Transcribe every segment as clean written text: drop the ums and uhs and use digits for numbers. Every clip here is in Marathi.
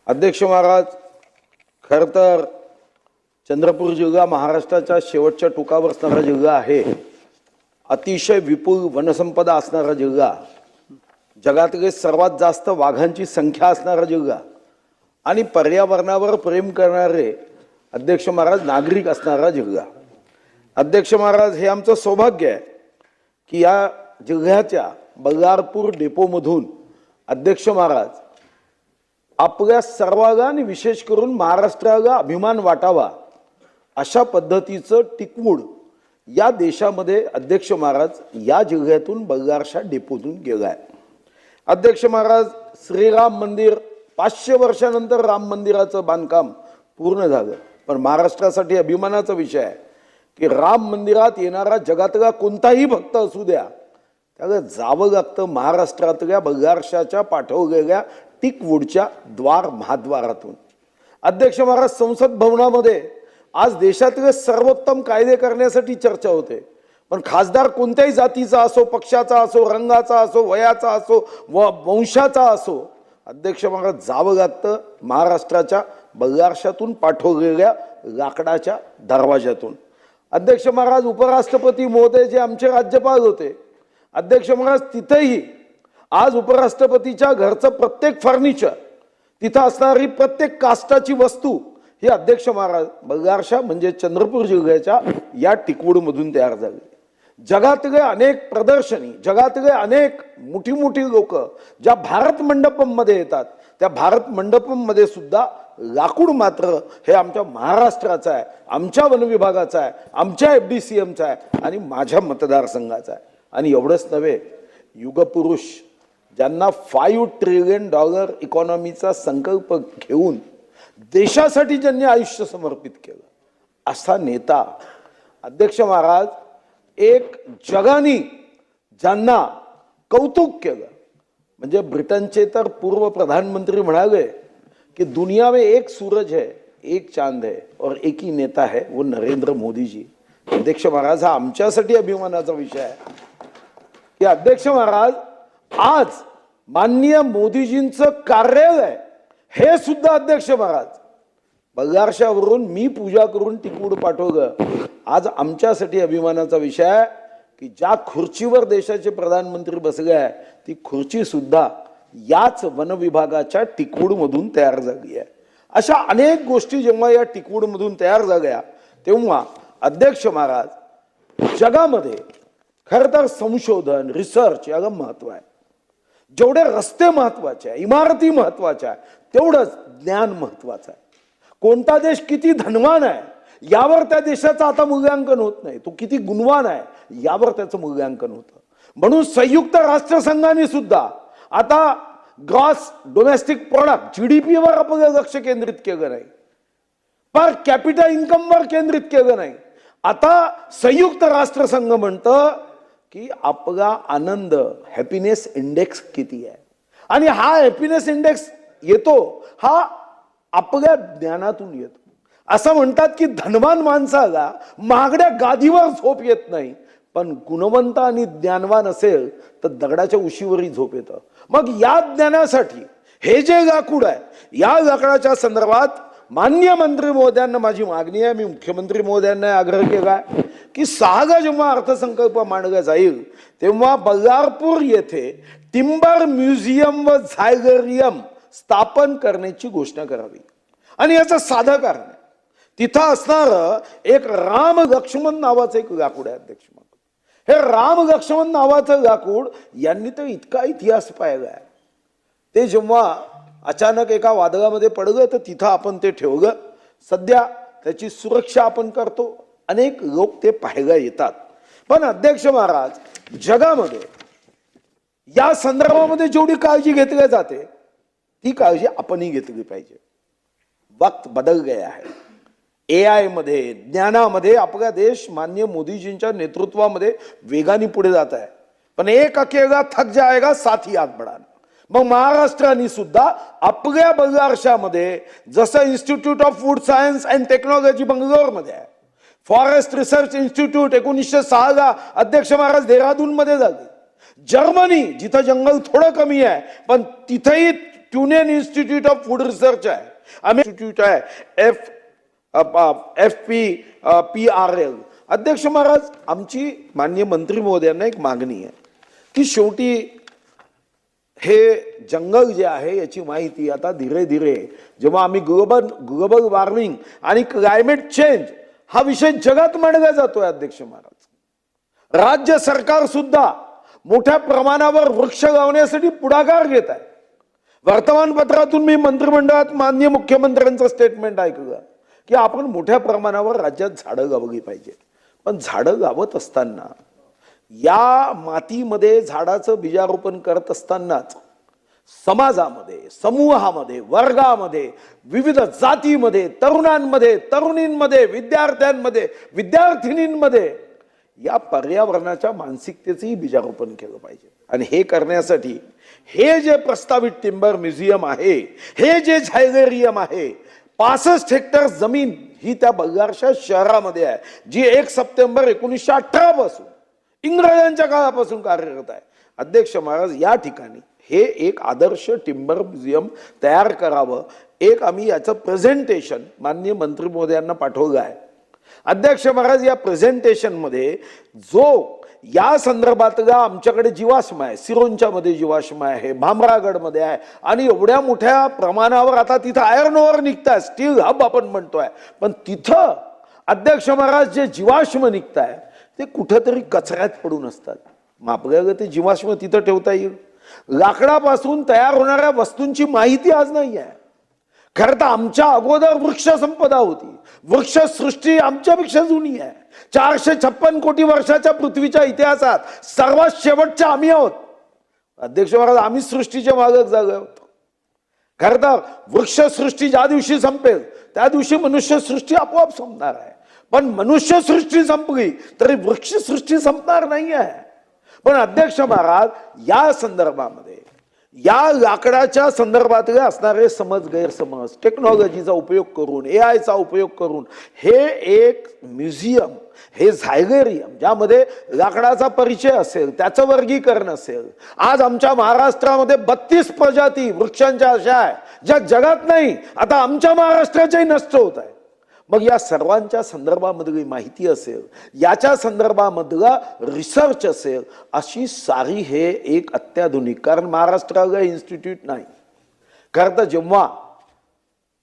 अध्यक्ष महाराज, खर तर चंद्रपूर जिल्हा महाराष्ट्राच्या शेवटच्या टोकावर असणारा जिल्हा आहे. अतिशय विपुल वनसंपदा असणारा जिल्हा, जगातले सर्वात जास्त वाघांची संख्या असणारा जिल्हा आणि पर्यावरणावर प्रेम करणारे अध्यक्ष महाराज नागरिक असणारा जिल्हा. अध्यक्ष महाराज, हे आमचं सौभाग्य आहे की या जिल्ह्याच्या बल्लारपूर डेपोमधून अध्यक्ष महाराज आपल्या सर्वांना आणि विशेष करून महाराष्ट्राला अभिमान वाटावा अशा पद्धतीचं टिकवूड या देशामध्ये अध्यक्ष महाराज या जिल्ह्यातून बल्लारशा डेपोतून गेलाय. अध्यक्ष महाराज, श्रीराम मंदिर 500 वर्षानंतर राम मंदिराचं बांधकाम पूर्ण झालं, पण महाराष्ट्रासाठी अभिमानाचा विषय आहे की राम मंदिरात येणारा जगातला कोणताही भक्त असू द्या, त्याला जावं लागतं महाराष्ट्रातल्या बल्लारशाच्या पाठवलेल्या टिकवूडच्या महाद्वारातून. अध्यक्ष महाराज, संसद भवनामध्ये आज देशातले सर्वोत्तम कायदे करण्यासाठी चर्चा होते, पण खासदार कोणत्याही जातीचा असो, पक्षाचा असो, रंगाचा असो, वयाचा असो व वंशाचा असो, अध्यक्ष महाराज जावं लागतं महाराष्ट्राच्या बल्लारशातून पाठवलेल्या लाकडाच्या दरवाजातून. अध्यक्ष महाराज, उपराष्ट्रपती महोदय जे आमचे राज्यपाल होते, अध्यक्ष महाराज तिथेही आज उपराष्ट्रपतीच्या घरचं प्रत्येक फर्निचर, तिथं असणारी प्रत्येक कास्टाची वस्तू ही अध्यक्ष महाराज बल्लारशा म्हणजे चंद्रपूर जिल्ह्याच्या या टिकवूडमधून तयार झाली. जगातले अनेक प्रदर्शनी, जगातले अनेक मोठी मोठी लोक ज्या भारत मंडपम मध्ये येतात, त्या भारत मंडपम मध्ये सुद्धा लाकूड मात्र हे आमच्या महाराष्ट्राचं आहे, आमच्या वन विभागाचं आहे, आमच्या FDCMचं आहे आणि माझ्या मतदारसंघाचं आहे. आणि एवढंच नव्हे, युगपुरुष ज्यांना $5 ट्रिलियन इकॉनॉमीचा संकल्प घेऊन देशासाठी ज्यांनी आयुष्य समर्पित केलं असा नेता अध्यक्ष महाराज, एक जगाने ज्यांना कौतुक केलं म्हणजे ब्रिटनचे तर पूर्व प्रधानमंत्री म्हणाले कि दुनिया में एक सूरज है, एक चांद है और एक ही नेता है, वो नरेंद्र मोदी जी. अध्यक्ष महाराज, हा आमच्यासाठी अभिमानाचा विषय आहे की अध्यक्ष महाराज आज माननीय मोदीजींचं कार्यालय हे सुद्धा अध्यक्ष महाराज बल्लारशावरून मी पूजा करून टिकवूड पाठवलं. आज आमच्यासाठी अभिमानाचा विषय आहे की ज्या खुर्चीवर देशाचे प्रधानमंत्री बसले आहे ती खुर्ची सुद्धा याच वन विभागाच्या टिकवूडमधून तयार झाली आहे. अशा अनेक गोष्टी जेव्हा या टिकवूडमधून तयार झाल्या तेव्हा अध्यक्ष महाराज जगामध्ये खरं तर संशोधन, रिसर्च याला महत्व आहे. जेवढे रस्ते महत्वाचे आहे, इमारती महत्वाच्या आहे, तेवढंच ज्ञान महत्वाचं आहे. कोणता देश किती धनवान आहे यावर त्या देशाचं आता मूल्यांकन होत नाही, तो किती गुणवान आहे यावर त्याचं मूल्यांकन होतं. म्हणून संयुक्त राष्ट्रसंघाने सुद्धा आता ग्रॉस डोमेस्टिक प्रोडक्ट GDP वर आपलं लक्ष केंद्रित केलं नाही, पर कॅपिटा इन्कम वर केंद्रित केलं नाही. आता संयुक्त राष्ट्रसंघ म्हणतं की आपला आनंद, हॅपीनेस इंडेक्स किती आहे, आणि हा हॅपीनेस इंडेक्स येतो हा आपल्या ज्ञानातून येतो. असं म्हणतात की धनवान माणसाला महागड्या गादीवर झोप येत नाही, पण गुणवंत आणि ज्ञानवान असेल तर दगडाच्या उशीवरही झोप येतं. मग या ज्ञानासाठी हे जे लाकूड आहे, या लाकडाच्या संदर्भात माननीय मंत्री महोदयांना माझी मागणी आहे, मी मुख्यमंत्री महोदयांना आग्रह केला की 6 जेव्हा अर्थसंकल्प मांडला जाईल तेव्हा बल्लारपूर येथे टिंबर म्युझियम व झायगरियम स्थापन करण्याची घोषणा करावी. आणि याचं साधं कारण आहे, तिथं असणारं एक राम लक्ष्मण नावाचं एक लाकूड आहे अध्यक्ष. हे राम लक्ष्मण नावाचं लाकूड यांनी तर इतका इतिहास पाहिला आहे. ते जेव्हा अचानक एका वादळामध्ये पडलं तर तिथं आपण ते ठेवलं. सध्या त्याची सुरक्षा आपण करतो, अनेक लोक ते पाहायला येतात. पण अध्यक्ष महाराज, जगामध्ये या संदर्भामध्ये जेवढी काळजी घेतली जाते ती काळजी आपणही घेतली पाहिजे. वक्त बदल गया है. AI मध्ये, ज्ञानामध्ये आपला देश माननीय मोदीजींच्या नेतृत्वामध्ये वेगाने पुढे जात आहे. पण एक अकेला थक जाएगा साथी हात बढ़ाना. मग महाराष्ट्राने सुद्धा आपल्या बल्लारशामध्ये जसं institute of food science and technology बंगलोरमध्ये आहे, फॉरेस्ट रिसर्च इन्स्टिट्यूट 1906 ला अध्यक्ष महाराज देहरादून मध्ये झाले. जर्मनी जिथं जंगल थोडं कमी आहे पण तिथेही ट्युनियन इन्स्टिट्यूट ऑफ फूड रिसर्च आहे, आम्ही इन्स्टिट्यूट आहे FPRL. अध्यक्ष महाराज, आमची माननीय मंत्री महोदयांना एक मागणी आहे की शेवटी हे जंगल जे आहे याची माहिती आता धीरे धीरे जेव्हा आम्ही ग्लोबल वॉर्मिंग आणि क्लायमेट चेंज हा विषय जगात मांडला जातोय अध्यक्ष महाराज, राज्य सरकार सुद्धा मोठ्या प्रमाणावर वृक्ष लावण्यासाठी पुढाकार घेत आहे. वर्तमानपत्रातून मी मंत्रिमंडळात माननीय मुख्यमंत्र्यांचं स्टेटमेंट ऐकलं की आपण मोठ्या प्रमाणावर राज्यात झाडं लावली पाहिजे. पण झाडं लावत असताना या मातीमध्ये झाडाचं बीजारोपण करत असतानाच समाजामध्ये, समूहामध्ये, वर्गामध्ये, विविध जातीमध्ये, तरुणांमध्ये, तरुणींमध्ये, विद्यार्थ्यांमध्ये, विद्यार्थिनींमध्ये या पर्यावरणाच्या मानसिकतेचंही बीजारोपण केलं पाहिजे. आणि हे करण्यासाठी हे जे प्रस्तावित टिंबर म्युझियम आहे, हे जे झायलेरियम आहे, 65 हेक्टर जमीन ही त्या बल्हारशा शहरामध्ये आहे, जी 1 सप्टेंबर 1918 पासून इंग्रजांच्या काळापासून कार्यरत आहे. अध्यक्ष महाराज, या ठिकाणी हे एक आदर्श टिंबर म्युझियम तयार करावं. एक आम्ही याचं प्रेझेंटेशन माननीय मंत्री महोदयांना पाठवलं आहे. अध्यक्ष महाराज, या प्रेझेंटेशन मध्ये जो या संदर्भातला आमच्याकडे जीवाश्म आहे, सिरोंच्या मध्ये जीवाश्म आहे, भामरागड मध्ये आहे, आणि एवढ्या मोठ्या प्रमाणावर आता तिथं आयर्न ओर निघताय, स्टील हब आपण म्हणतोय, पण तिथं अध्यक्ष महाराज जे जीवाश्म निघताय ते कुठेतरी कचऱ्यात पडून असतात. मग आपल्याला ते जीवाश्म तिथं ठेवता येईल? लाकडापासून तयार होणाऱ्या वस्तूंची माहिती आज नाही आहे. खरं तर आमच्या अगोदर वृक्ष संपदा होती, वृक्ष सृष्टी आमच्यापेक्षा जुनी आहे. 456 कोटी वर्षाच्या पृथ्वीच्या इतिहासात सर्वात शेवटच्या आम्ही आहोत. अध्यक्ष महाराज, आम्ही सृष्टीचे मालक झालो आहोत. खरं तर वृक्ष सृष्टी ज्या दिवशी संपेल त्या दिवशी मनुष्य सृष्टी आपोआप संपणार आहे. पण मनुष्य सृष्टी संपली तरी वृक्ष सृष्टी संपणार नाही आहे. पण अध्यक्ष महाराज, या संदर्भामध्ये या लाकडाच्या संदर्भातले असणारे समज गैरसमज टेक्नॉलॉजीचा उपयोग करून, AI चा उपयोग करून हे एक म्युझियम, हे झायलेरियम ज्यामध्ये लाकडाचा परिचय असेल, त्याचं वर्गीकरण असेल. आज आमच्या महाराष्ट्रामध्ये 32 प्रजाती वृक्षांच्या अशा आहे ज्या जगात नाही, आता आमच्या महाराष्ट्राच्याही नष्ट होत आहे. मग या सर्वांच्या संदर्भामधली माहिती असेल, याच्या संदर्भामधला रिसर्च असेल, अशी सारी हे एक अत्याधुनिक, कारण महाराष्ट्राला इन्स्टिट्यूट नाही. खरं तर जेव्हा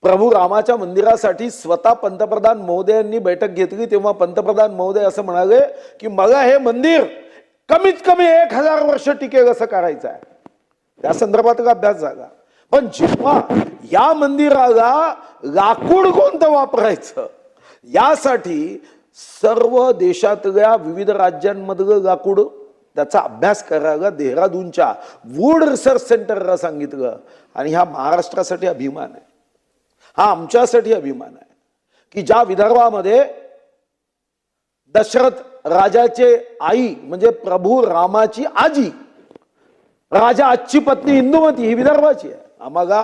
प्रभू रामाच्या मंदिरासाठी स्वतः पंतप्रधान महोदयांनी बैठक घेतली तेव्हा पंतप्रधान महोदय असं म्हणाले की मला हे मंदिर कमीत कमी 1000 वर्ष टिकेल असं करायचं आहे. त्या संदर्भातला अभ्यास झाला. पण जेव्हा या मंदिराला लाकूड कोणतं वापरायचं यासाठी सर्व देशातल्या विविध राज्यांमधलं लाकूड त्याचा अभ्यास करायला देहरादूनच्या वूड रिसर्च सेंटरला सांगितलं. आणि हा महाराष्ट्रासाठी अभिमान आहे, हा आमच्यासाठी अभिमान आहे की ज्या विदर्भामध्ये दशरथ राजाचे आई म्हणजे प्रभू रामाची आजी राजा आजची पत्नी इंदुमती ही विदर्भाची आहे. आम्हाला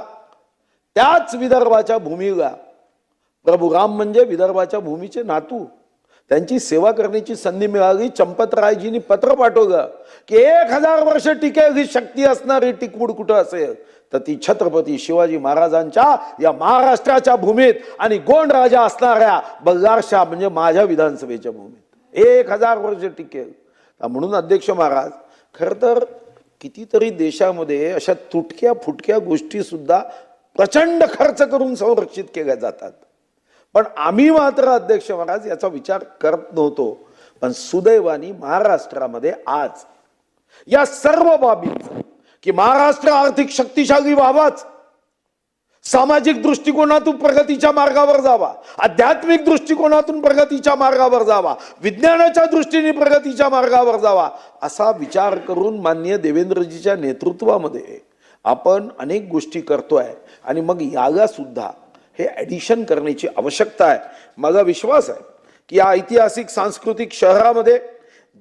त्याच विदर्भाच्या भूमीला प्रभू राम म्हणजे विदर्भाच्या भूमीचे नातू, त्यांची सेवा करण्याची संधी मिळाली. चंपतरायजींनी पत्र पाठवलं की 1000 वर्ष टिकेल ही शक्ती असणारी टिकवूड कुठं असेल तर ती छत्रपती शिवाजी महाराजांच्या या महाराष्ट्राच्या भूमीत आणि गोंड राजा असणाऱ्या बल्हारशा म्हणजे माझ्या विधानसभेच्या भूमीत 1000 वर्ष टिकेल. म्हणून अध्यक्ष महाराज, खरं तर कितीतरी देशामध्ये अशा तुटक्या फुटक्या गोष्टी सुद्धा प्रचंड खर्च करून संरक्षित केल्या जातात. पण आम्ही मात्र अध्यक्ष महाराज याचा विचार करत नव्हतो. पण सुदैवाने महाराष्ट्रामध्ये आज या सर्व बाबींचा की महाराष्ट्र आर्थिक शक्तिशाली व्हावाच, सामाजिक दृष्टिकोनातून प्रगतीच्या मार्गावर जावा, आध्यात्मिक दृष्टिकोनातून प्रगतीच्या मार्गावर जावा, विज्ञानाच्या दृष्टीने प्रगतीच्या मार्गावर जावा असा विचार करून माननीय देवेंद्रजीच्या नेतृत्वामध्ये आपण अनेक गोष्टी करतोय. आणि मग याला सुद्धा हे ॲडिशन करण्याची आवश्यकता आहे. मला विश्वास आहे की या ऐतिहासिक सांस्कृतिक शहरामध्ये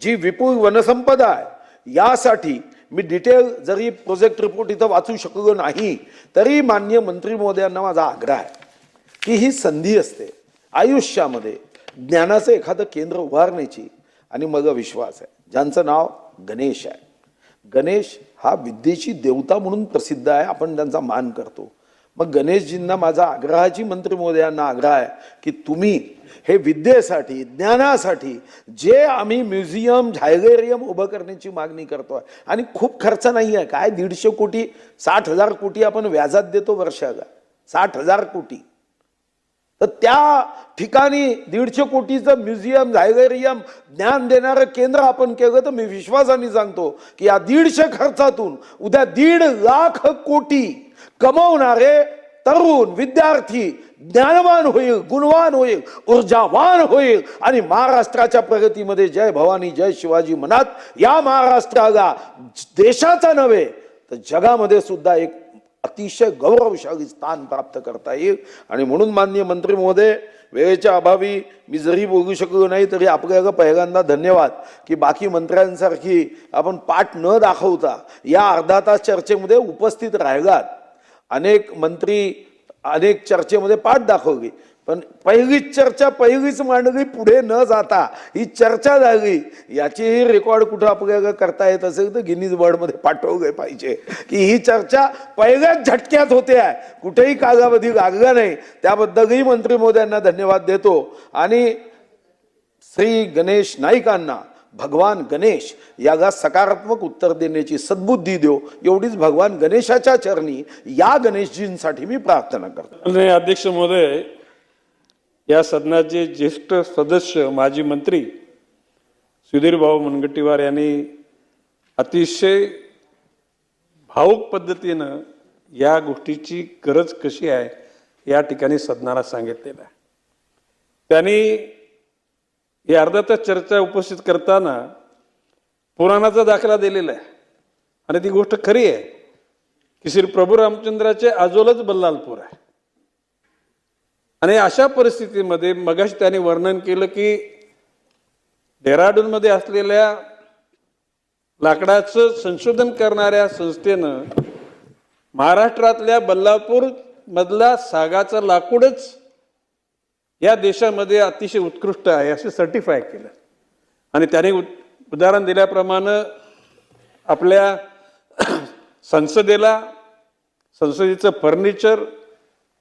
जी विपुल वनसंपदा आहे यासाठी मी डिटेल जरी प्रोजेक्ट रिपोर्ट इथं वाचू शकलो नाही तरी माननीय मंत्री महोदयांना माझा आग्रह आहे की ही संधी असते आयुष्यामध्ये ज्ञानाचं एखादं केंद्र उभारण्याची. आणि मला विश्वास आहे ज्यांचं नाव गणेश आहे, गणेश हा विद्येची देवता म्हणून प्रसिद्ध आहे, आपण त्यांचा मान करतो. मग गणेशजींना माझा आग्रहाची मंत्री महोदयांना आग्रह आहे की तुम्ही हे विद्येसाठी ज्ञानासाठी जे आम्ही म्युझियम झायलेरियम उभं करण्याची मागणी करतोय आणि खूप खर्च नाही आहे, काय 150 कोटी 60,000 कोटी आपण व्याजात देतो वर्षाला, 60,000 कोटी. तर त्या ठिकाणी 150 कोटीचं म्युझियम झायलेरियम ज्ञान देणारं केंद्र आपण केलं तर मी विश्वासाने सांगतो की या 150 खर्चातून उद्या 1.5 लाख कोटी कमवणारे तरुण विद्यार्थी ज्ञानवान होईल, गुणवान होईल, ऊर्जावान होईल आणि महाराष्ट्राच्या प्रगतीमध्ये जय भवानी जय शिवाजी म्हणत या महाराष्ट्राला देशाचा नव्हे तर जगामध्ये सुद्धा एक अतिशय गौरवशाली स्थान प्राप्त करता येईल. आणि म्हणून माननीय मंत्री महोदय, वेळेच्या अभावी मी जरी बोलू शकलो नाही तरी आपल्याला पहिल्यांदा धन्यवाद की बाकी मंत्र्यांसारखी आपण पाठ न दाखवता या अर्धा तास चर्चेमध्ये उपस्थित राहिलात. अनेक मंत्री अनेक चर्चेमध्ये पाठ दाखवली, पण पहिलीच चर्चा पहिलीच मांडली, पुढे न जाता ही चर्चा झाली. याचीही रेकॉर्ड कुठं आपल्याला करता येत असेल तर गिनीज वर्ल्डमध्ये पाठवले पाहिजे की ही चर्चा पहिल्याच झटक्यात होते आहे, कुठेही कालावधी लागला नाही. त्याबद्दलही मंत्री महोदयांना धन्यवाद देतो. आणि श्री गणेश नाईकांना भगवान गणेश याला सकारात्मक उत्तर देण्याची सद्बुद्धी देव, एवढीच भगवान गणेशाच्या चरणी या गणेशजींसाठी मी प्रार्थना करतो. अध्यक्ष महोदय, या सदनाचे ज्येष्ठ सदस्य माजी मंत्री सुधीर भाऊ मुनगंटीवार यांनी अतिशय भावुक पद्धतीनं या गोष्टीची गरज कशी आहे या ठिकाणी सदनाला सांगितलेलं आहे. त्यांनी या अर्धा तास चर्चा उपस्थित करताना पुराणाचा दाखला दिलेला आहे आणि ती गोष्ट खरी आहे की श्री प्रभू रामचंद्राचे आजोलच बल्लालपूर आहे. आणि अशा परिस्थितीमध्ये मगाशी त्यांनी वर्णन केलं की डेहराडूनमध्ये असलेल्या लाकडाचं संशोधन करणाऱ्या संस्थेनं महाराष्ट्रातल्या बल्लापूर मधला सागाचं लाकूडच या देशामध्ये अतिशय उत्कृष्ट आहे असे सर्टिफाय केलं. आणि त्याने उदाहरण दिल्याप्रमाणे आपल्या संसदेचं फर्निचर,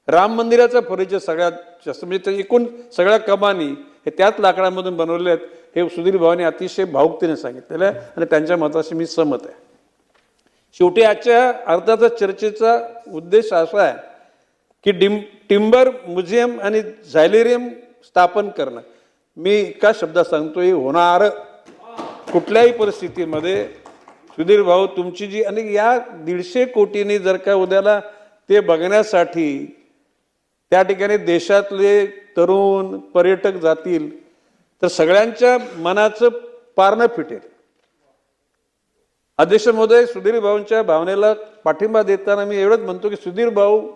राम मंदिराचा फर्निचर सगळ्यात जास्त म्हणजे एकूण सगळ्या कमानी हे त्याच लाकडामधून बनवले आहेत, हे सुधीर भाऊने अतिशय भावुकतेने सांगितलेलं आहे आणि त्यांच्या मताशी मी सहमत आहे. शेवटी आजच्या अर्धाचा चर्चेचा उद्देश असा आहे की टिंबर म्युझियम आणि झायलेरियम स्थापन करणं. मी एका शब्दात सांगतो, हे होणार कुठल्याही परिस्थितीमध्ये. सुधीर भाऊ तुमची जी आणि या 150 कोटींनी जर का उद्याला ते बघण्यासाठी त्या ठिकाणी देशातले तरुण पर्यटक जातील तर सगळ्यांच्या मनाचं पारणं फिटेल. अध्यक्ष महोदय, सुधीर भाऊंच्या भावनेला पाठिंबा देताना मी एवढंच म्हणतो की सुधीर भाऊ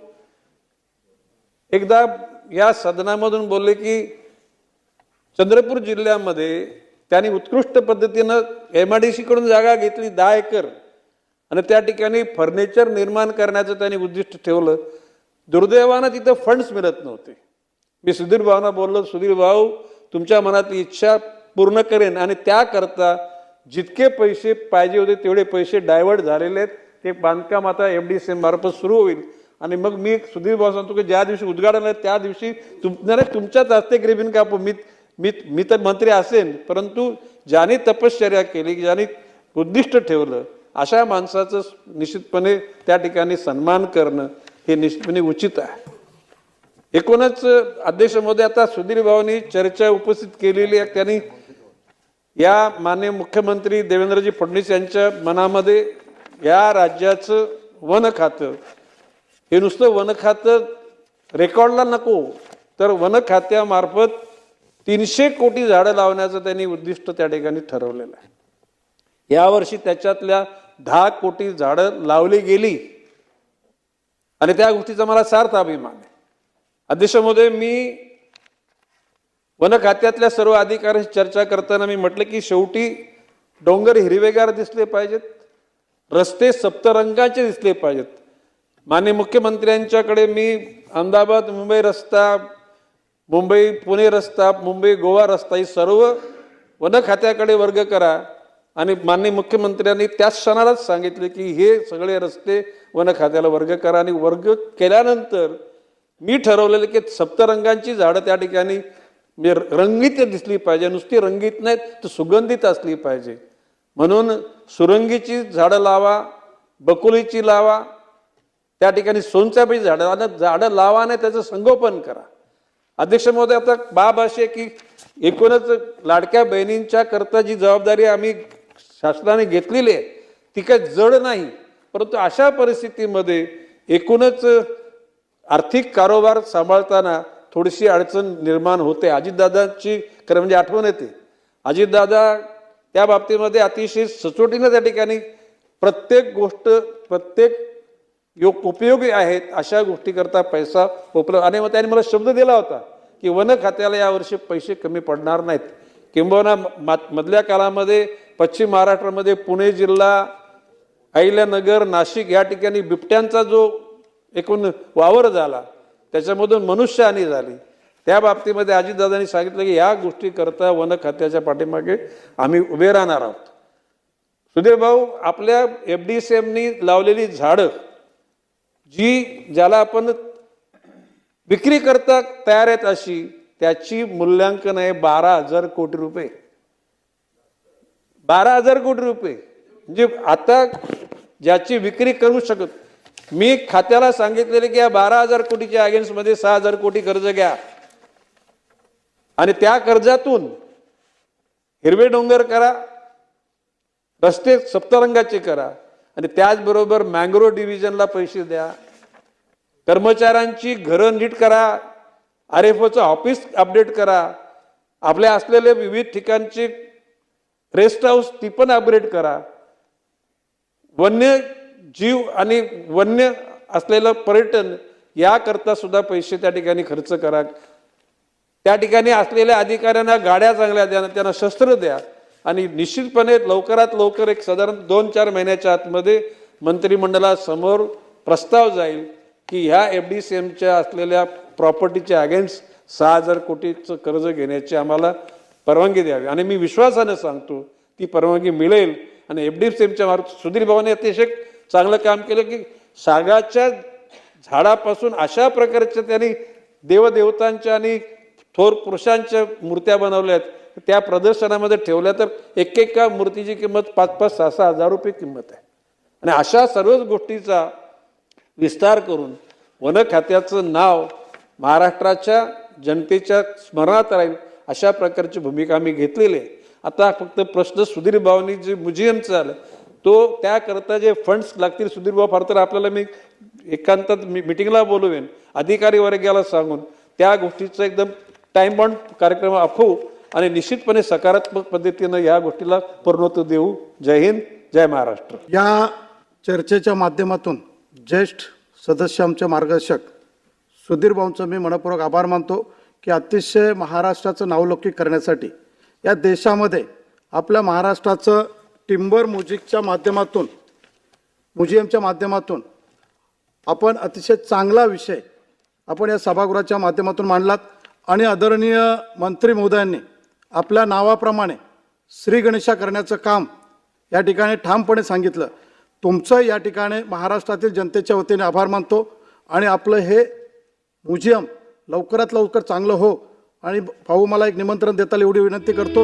एकदा या सदनामधून बोलले की चंद्रपूर जिल्ह्यामध्ये त्यांनी उत्कृष्ट पद्धतीनं MIDC कडून जागा घेतली 10 एकर आणि त्या ठिकाणी फर्निचर निर्माण करण्याचं त्यांनी उद्दिष्ट ठेवलं. दुर्दैवानं तिथं फंड्स मिळत नव्हते. मी सुधीर भाऊंना बोललो, सुधीर भाऊ तुमच्या मनातली इच्छा पूर्ण करेन आणि त्याकरता जितके पैसे पाहिजे होते तेवढे पैसे डायव्हर्ट झालेले आहेत. ते बांधकाम आता FDC मार्फत सुरू होईल. आणि मग मी सुधीर भाऊ सांगतो की ज्या दिवशी उद्घाटन आहे त्या दिवशी तुमच्याच हस्ते ग्रेबिन कापू. मी तर मंत्री असेन, परंतु ज्यांनी तपश्चर्या केली, ज्यांनी उद्दिष्ट ठेवलं अशा माणसाचं निश्चितपणे त्या ठिकाणी सन्मान करणं हे निश्चितपणे उचित आहे. एकूणच अध्यक्ष महोदय, आता सुधीर भाऊंनी चर्चा उपस्थित केलेली आहे. त्यांनी या माननीय मुख्यमंत्री देवेंद्रजी फडणवीस यांच्या मनामध्ये या राज्याचं वन खातं हे नुसतं वन खातं रेकॉर्डला नको तर वन खात्यामार्फत 300 कोटी झाडं लावण्याचं त्यांनी उद्दिष्ट त्या ठिकाणी ठरवलेलं आहे. यावर्षी त्याच्यातल्या 10 कोटी झाडं लावली गेली आणि त्या गोष्टीचा मला सार्थ अभिमान आहे. अध्यक्ष महोदय, मी वन खात्यातल्या सर्व अधिकाऱ्यांशी चर्चा करताना मी म्हटलं की शेवटी डोंगर हिरवेगार दिसले पाहिजेत, रस्ते सप्तरंगाचे दिसले पाहिजेत. माननीय मुख्यमंत्र्यांच्याकडे मी अहमदाबाद मुंबई रस्ता, मुंबई पुणे रस्ता, मुंबई गोवा रस्ता ही सर्व वन खात्याकडे वर्ग करा आणि माननीय मुख्यमंत्र्यांनी त्याच क्षणालाच सांगितले की हे सगळे रस्ते वन खात्याला वर्ग करा आणि वर्ग केल्यानंतर मी ठरवलेलं की सप्तरंगांची झाडं त्या ठिकाणी म्हणजे रंगीत दिसली पाहिजे, नुसती रंगीत नाहीत तर सुगंधित असली पाहिजे. म्हणून सुरंगीची झाडं लावा, बकुलीची लावा, त्या ठिकाणी सोनचाफ्याची झाडं लावा आणि त्याचं संगोपन करा. अध्यक्ष महोदय, आता बाब अशी आहे की एकूणच लाडक्या बहिणींच्या करता जी जबाबदारी आम्ही शासनाने घेतलेली आहे ती काही जड नाही, परंतु अशा परिस्थितीमध्ये एकूणच आर्थिक कारोबार सांभाळताना थोडीशी अडचण निर्माण होते. अजितदादांची खरं म्हणजे आठवण येते. अजितदादा त्या बाबतीमध्ये अतिशय सचोटीनं त्या ठिकाणी प्रत्येक गोष्ट उपयोगी आहेत अशा गोष्टीकरता पैसा उपलब्ध. आणि मग त्यांनी मला शब्द दिला होता की वन खात्याला यावर्षी पैसे कमी पडणार नाहीत. किंबहुना मधल्या काळामध्ये पश्चिम महाराष्ट्रामध्ये पुणे जिल्हा, अहिल्यानगर, नाशिक या ठिकाणी बिबट्यांचा जो एकूण वावर झाला त्याच्यामधून मनुष्यहानी झाली. त्या बाबतीमध्ये अजितदादांनी सांगितलं की या गोष्टी करता वन खात्याच्या पाठीमागे आम्ही उभे राहणार आहोत. सुधीर भाऊ, आपल्या FDCMनी लावलेली झाडं ज्याला आपण विक्री करता तयार आहेत अशी, त्याची मूल्यांकन आहे 12,000 कोटी रुपये. 12,000 कोटी रुपये म्हणजे आता ज्याची विक्री करू शकत. मी खात्याला सांगितलेले की या 12,000 कोटीच्या अगेन्स्टमध्ये 6,000 कोटी कर्ज घ्या आणि त्या कर्जातून हिरवे डोंगर करा, रस्ते सप्तरंगाचे करा आणि त्याचबरोबर मँग्रोव्ह डिव्हिजनला पैसे द्या, कर्मचाऱ्यांची घरं नीट करा, RFOचं ऑफिस अपडेट करा, आपल्या असलेले विविध ठिकाणचे रेस्ट हाऊस ती पण अपग्रेड करा, वन्य जीव आणि वन्य असलेलं पर्यटन याकरता सुद्धा पैसे त्या ठिकाणी खर्च करा. त्या ठिकाणी असलेल्या अधिकाऱ्यांना गाड्या चांगल्या द्या, त्यांना शस्त्र द्या आणि निश्चितपणे लवकरात लवकर एक साधारण 2-4 महिन्याच्या आतमध्ये मंत्रिमंडळासमोर प्रस्ताव जाईल की ह्या FDCMच्या असलेल्या प्रॉपर्टीच्या अगेन्स्ट 6,000 कोटीचं कर्ज घेण्याची आम्हाला परवानगी द्यावी. आणि मी विश्वासाने सांगतो ती परवानगी मिळेल. आणि FDCMच्या मार्फत सुधीर भावाने अतिशय चांगलं काम केलं की सागाच्या झाडापासून अशा प्रकारच्या त्यांनी देवदेवतांच्या आणि थोर पुरुषांच्या मूर्त्या बनवल्या आहेत. त्या प्रदर्शनामध्ये ठेवल्या तर एकेका मूर्तीची किंमत 5-5, 6-6 हजार रुपये किंमत आहे. आणि अशा सर्वच गोष्टीचा विस्तार करून वन खात्याचं नाव महाराष्ट्राच्या जनतेच्या स्मरणात राहील अशा प्रकारची भूमिका आम्ही घेतलेली आहे. आता फक्त प्रश्न सुधीर भाऊंनी जे म्युझियमचं आलं तो त्याकरता जे फंड्स लागतील, सुधीर भाऊ फार तर आपल्याला मी एकांतात मिटिंगला बोलवेन, अधिकारी वर्गाला सांगून त्या गोष्टीचं एकदम टाइम बाउंड कार्यक्रम आखू आणि निश्चितपणे सकारात्मक पद्धतीनं या गोष्टीला पूर्णत्व देऊ. जय हिंद, जय महाराष्ट्र. या चर्चेच्या माध्यमातून ज्येष्ठ सदस्य आमचे मार्गदर्शक सुधीर भाऊंचं मी मनपूर्वक आभार मानतो की अतिशय महाराष्ट्राचं नावलौकिक करण्यासाठी या देशामध्ये आपल्या महाराष्ट्राचं टिंबर म्युझिकच्या माध्यमातून, म्युझियमच्या माध्यमातून आपण अतिशय चांगला विषय आपण या सभागृहाच्या माध्यमातून मांडलात. आणि आदरणीय मंत्री महोदयांनी आपल्या नावाप्रमाणे श्री गणेशा करण्याचं काम या ठिकाणी ठामपणे सांगितलं. तुमचं या ठिकाणी महाराष्ट्रातील जनतेच्या वतीने आभार मानतो आणि आपलं हे म्युझियम लवकरात लवकर चांगलं हो. आणि भाऊ मला एक निमंत्रण देताल एवढी विनंती करतो.